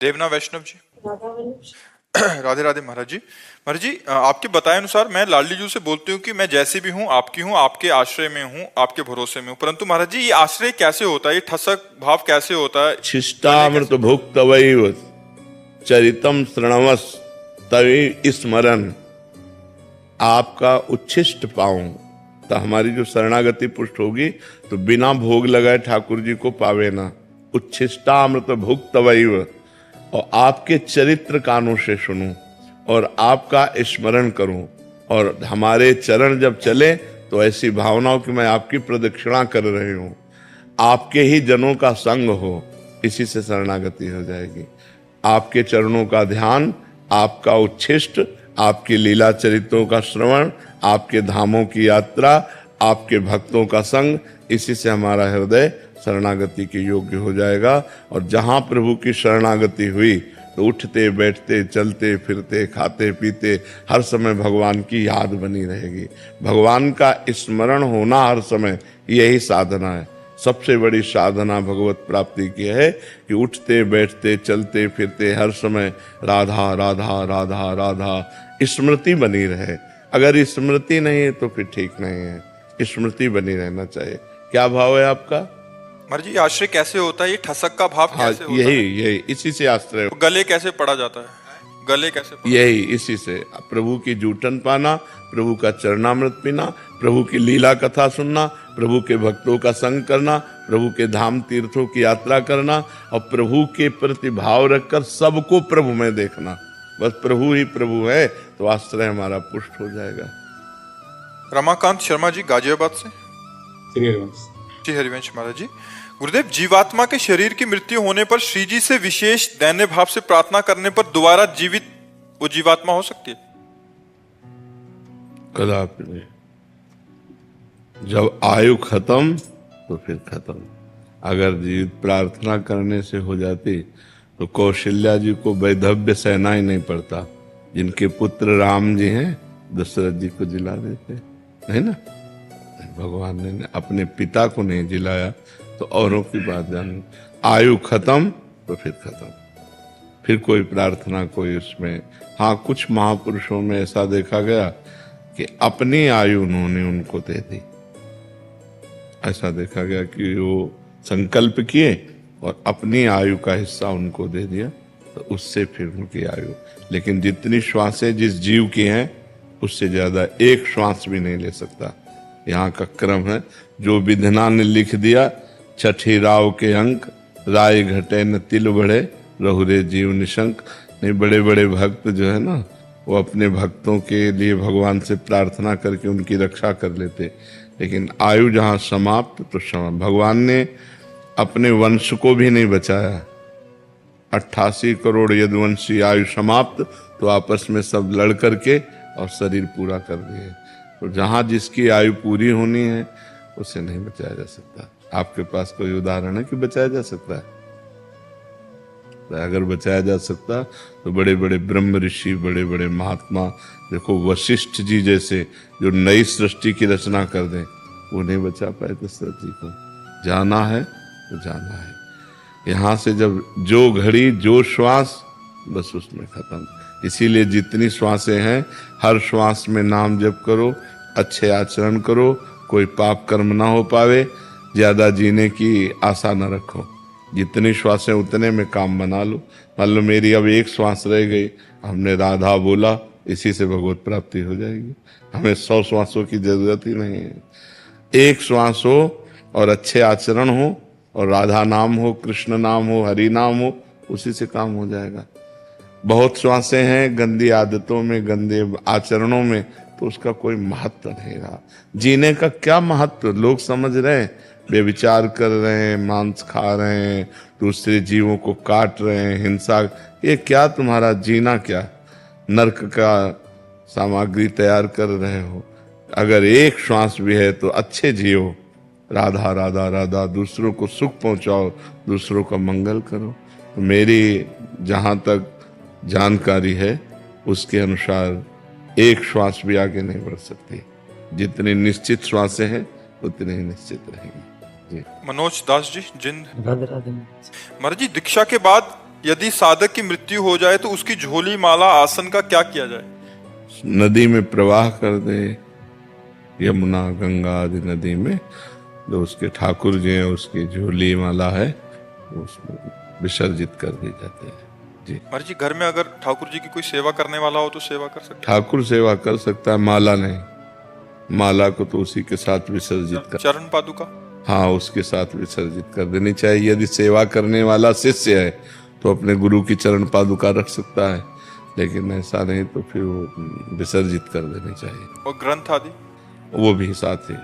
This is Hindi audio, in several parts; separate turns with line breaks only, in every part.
देवना वैष्णव जी।
राधा वल्लभ।
राधे राधे महाराज जी। महाराज जी, आपके बताए अनुसार मैं लाडली जी से बोलती हूँ कि मैं जैसी भी हूँ, आपके आश्रय में हूँ, आपके भरोसे में हूँ। परंतु महाराज जी, ये आश्रय कैसे होता है, ये ठसक भाव कैसे होता है?
शिष्टामृत भुक्तवैव चरितम श्रृणवस तवे स्मरण। आपका उच्छिष्ट पाऊं तो हमारी जो शरणागति पुष्ट होगी तो बिना भोग लगाए ठाकुर जी को पावे ना। उच्छिष्टामृत भुक्तवैव, और आपके चरित्र कानों से सुनूं और आपका स्मरण करूं, और हमारे चरण जब चले तो ऐसी भावनाओं कि मैं आपकी प्रदक्षिणा कर रही हूं, आपके ही जनों का संग हो, इसी से शरणागति हो जाएगी। आपके चरणों का ध्यान, आपका उच्छिष्ट, आपकी लीला चरित्रों का श्रवण, आपके धामों की यात्रा, आपके भक्तों का संग, इसी से हमारा हृदय शरणागति के योग्य हो जाएगा। और जहां प्रभु की शरणागति हुई तो उठते बैठते चलते फिरते खाते पीते हर समय भगवान की याद बनी रहेगी। भगवान का स्मरण होना हर समय, यही साधना है। सबसे बड़ी साधना भगवत प्राप्ति की है कि उठते बैठते चलते फिरते हर समय राधा राधा राधा राधा स्मृति बनी रहे। अगर स्मृति नहीं है तो फिर ठीक नहीं है, स्मृति बनी रहना चाहिए। क्या भाव है आपका?
महाराज जी, आश्रय कैसे होता है, ये ठसक का भाव
हाँ,
कैसे होता है?
यही इसी से आश्रय।
तो गले कैसे पड़ा जाता है? गले कैसे पड़ा?
यही इसी से प्रभु की जूठन पाना, प्रभु का चरणामृत पीना, प्रभु की लीला कथा सुनना, प्रभु के भक्तों का संग करना, प्रभु के धाम तीर्थों की यात्रा करना, और प्रभु के प्रति भाव रखकर सबको प्रभु में देखना। बस प्रभु ही प्रभु है तो आश्रय हमारा पुष्ट हो जाएगा।
रमाकांत शर्मा जी, गाजियाबाद से।
श्री हरिवंश।
श्री हरिवंश महाराज जी। गुरुदेव, जीवात्मा के शरीर की मृत्यु होने पर श्री जी से विशेष दैन्य भाव से प्रार्थना करने पर दोबारा जीवित वो जीवात्मा हो सकती है?
कदापि नहीं। जब आयु खत्म तो फिर खत्म। अगर जीवित प्रार्थना करने से हो जाती तो कौशल्या जी को वैधव्य सहना ही नहीं पड़ता। जिनके पुत्र राम जी हैं, दशरथ जी को जिला देते, नहीं ना? भगवान ने अपने पिता को नहीं जिलाया तो औरों की बात जान। आयु खत्म तो फिर खत्म, फिर कोई प्रार्थना कोई उसमें। हाँ, कुछ महापुरुषों में ऐसा देखा गया कि अपनी आयु उन्होंने उनको दे दी। ऐसा देखा गया कि वो संकल्प किए और अपनी आयु का हिस्सा उनको दे दिया, तो उससे फिर उनकी आयु। लेकिन जितनी श्वासें जिस जीव की हैं उससे ज्यादा एक श्वास भी नहीं ले सकता। यहाँ का क्रम है, जो विधना ने लिख दिया, छठी राव के अंक, राय घटे न तिल बढ़े, रहुरे जीव निशंक। नहीं, बड़े बड़े भक्त जो है ना, वो अपने भक्तों के लिए भगवान से प्रार्थना करके उनकी रक्षा कर लेते। लेकिन आयु जहाँ समाप्त तो समाप्त। भगवान ने अपने वंश को भी नहीं बचाया। 88 करोड़ यदुवंशी आयु समाप्त तो आपस में सब लड़ करके और शरीर पूरा कर दिए। तो जहाँ जिसकी आयु पूरी होनी है उसे नहीं बचाया जा सकता। आपके पास कोई उदाहरण है कि बचाया जा सकता है? अगर बचाया जा सकता तो बड़े बड़े ब्रह्म ऋषि, बड़े बड़े महात्मा, देखो वशिष्ठ जी जैसे, जो नई सृष्टि की रचना कर दें, वो नहीं बचा पाए दशरथ जी को। जाना है तो जाना है। यहाँ से जब जो घड़ी जो श्वास, बस उसमें खत्म। इसीलिए जितनी श्वासें हैं हर श्वास में नाम जप करो, अच्छे आचरण करो, कोई पाप कर्म ना हो पावे, ज्यादा जीने की आशा न रखो। जितनी श्वासें उतने में काम बना लो। मान लो मेरी अब एक श्वास रह गई, हमने राधा बोला, इसी से भगवत प्राप्ति हो जाएगी। हमें 100 श्वासों की जरूरत ही नहीं है। एक श्वास हो और अच्छे आचरण हो और राधा नाम हो, कृष्ण नाम हो, हरि नाम हो, उसी से काम हो जाएगा। बहुत श्वासें हैं गंदी आदतों में, गंदे आचरणों में, तो उसका कोई महत्व नहीं रहा। जीने का क्या महत्व? लोग समझ रहे हैं, बेविचार कर रहे हैं, मांस खा रहे हैं, दूसरे जीवों को काट रहे हैं, हिंसा। ये क्या तुम्हारा जीना? क्या नरक का सामग्री तैयार कर रहे हो? अगर एक श्वास भी है तो अच्छे जियो, राधा राधा राधा, दूसरों को सुख पहुंचाओ, दूसरों का मंगल करो। तो मेरी जहाँ तक जानकारी है उसके अनुसार एक श्वास भी आगे नहीं बढ़ सकती। जितनी निश्चित श्वासें हैं उतनी ही निश्चित रहेंगी। जी।
मनोज दास जी, जिंद।
राधे राधे।
महाराज जी, दीक्षा के बाद यदि साधक की मृत्यु हो जाए तो उसकी झोली माला आसन का क्या किया जाए?
नदी में प्रवाह कर दे, यमुना गंगा आदि नदी में जो उसके ठाकुर जी हैं उसकी झोली माला है उसमें विसर्जित कर दी जाते हैं जी।
महाराज जी घर में अगर ठाकुर जी की कोई सेवा करने वाला हो तो सेवा कर सकते हैं?
ठाकुर सेवा कर सकता है, माला नहीं, माला को तो उसी के साथ विसर्जित कर,
चरण पादुका?
हाँ उसके साथ विसर्जित कर देनी चाहिए। यदि सेवा करने वाला शिष्य है तो अपने गुरु की चरण पादुका रख सकता है, लेकिन ऐसा नहीं तो फिर वो विसर्जित कर देनी चाहिए।
और ग्रंथ आदि?
वो भी साथ ही।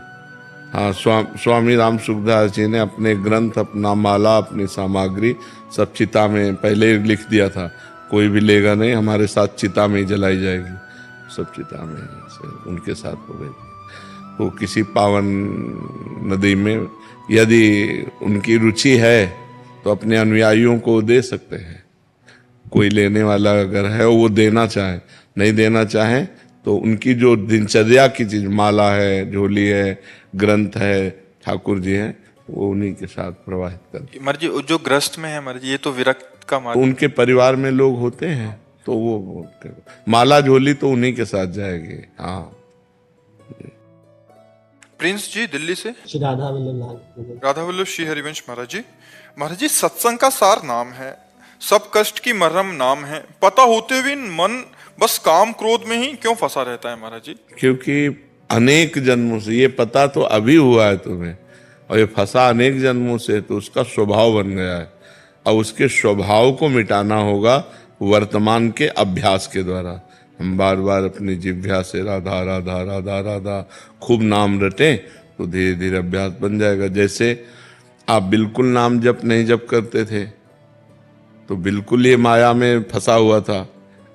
हाँ, स्वामी राम सुखदास जी ने अपने ग्रंथ, अपना माला, अपनी सामग्री सब चिता में पहले लिख दिया था, कोई भी लेगा नहीं, हमारे साथ चिता में ही जलाई जाएगी, सब चिता में से उनके साथ हो गई। तो किसी पावन नदी में यदि उनकी रुचि है तो अपने अनुयायियों को दे सकते हैं। कोई लेने वाला अगर है वो देना चाहे, नहीं देना चाहे तो उनकी जो दिनचर्या की चीज, माला है, झोली है, ग्रंथ है, ठाकुर जी हैं, वो उन्हीं के साथ प्रवाहित कर।
महाराज जी जो ग्रस्त में है महाराज जी, ये तो विरक्त का
तो
मार्ग।
उनके परिवार में लोग होते हैं तो वो माला झोली तो उन्हीं के साथ जाएगी। हाँ।
प्रिंस जी दिल्ली से।
श्री राधा वल्लभ
राधा वल्लभ श्री हरिवंश महाराज जी। महाराज जी सत्संग का सार नाम है, सब कष्ट की मरहम नाम है, पता होते हुए मन बस काम क्रोध में ही क्यों फंसा रहता है महाराज जी?
क्योंकि अनेक जन्मों से, ये पता तो अभी हुआ है तुम्हें, और ये फंसा अनेक जन्मों से, तो उसका स्वभाव बन गया है। अब उसके स्वभाव को मिटाना होगा वर्तमान के अभ्यास के द्वारा। हम बार बार अपनी जिह्वा से राधा राधा राधा राधा खूब नाम रटें तो धीरे धीरे अभ्यास बन जाएगा। जैसे आप बिल्कुल नाम जप नहीं जप करते थे तो बिल्कुल ये माया में फंसा हुआ था,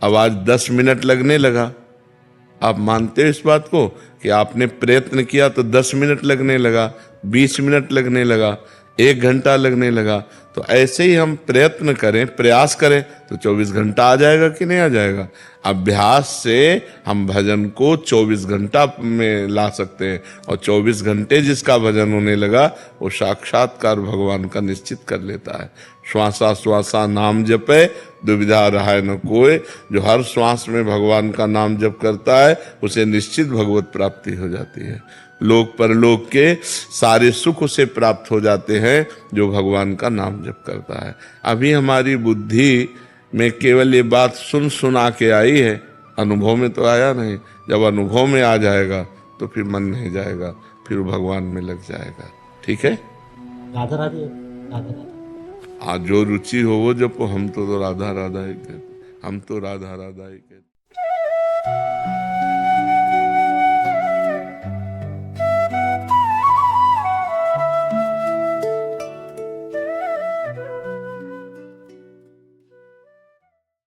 अब आज 10 मिनट लगने लगा। आप मानते हो इस बात को कि आपने प्रयत्न किया तो 10 मिनट लगने लगा, 20 मिनट लगने लगा, 1 घंटा लगने लगा। तो ऐसे ही हम प्रयत्न करें, प्रयास करें तो 24 घंटा आ जाएगा कि नहीं आ जाएगा? अभ्यास से हम भजन को 24 घंटा में ला सकते हैं, और 24 घंटे जिसका भजन होने लगा वो साक्षात्कार भगवान का निश्चित कर लेता है। श्वासा श्वासा नाम जपे दुविधा रहाय न कोय, जो हर श्वास में भगवान का नाम जप करता है उसे निश्चित भगवत प्राप्ति हो जाती है। लोक परलोक के सारे सुख उसे प्राप्त हो जाते हैं जो भगवान का नाम जप करता है। अभी हमारी बुद्धि में केवल ये बात सुन सुना के आई है, अनुभव में तो आया नहीं। जब अनुभव में आ जाएगा तो फिर मन नहीं जाएगा, फिर भगवान में लग जाएगा। ठीक है,
राधा राधे राधा राधे।
आज जो रुचि हो वो जब हम तो राधा राधा ही कहते, हम तो राधा राधा ही कहते।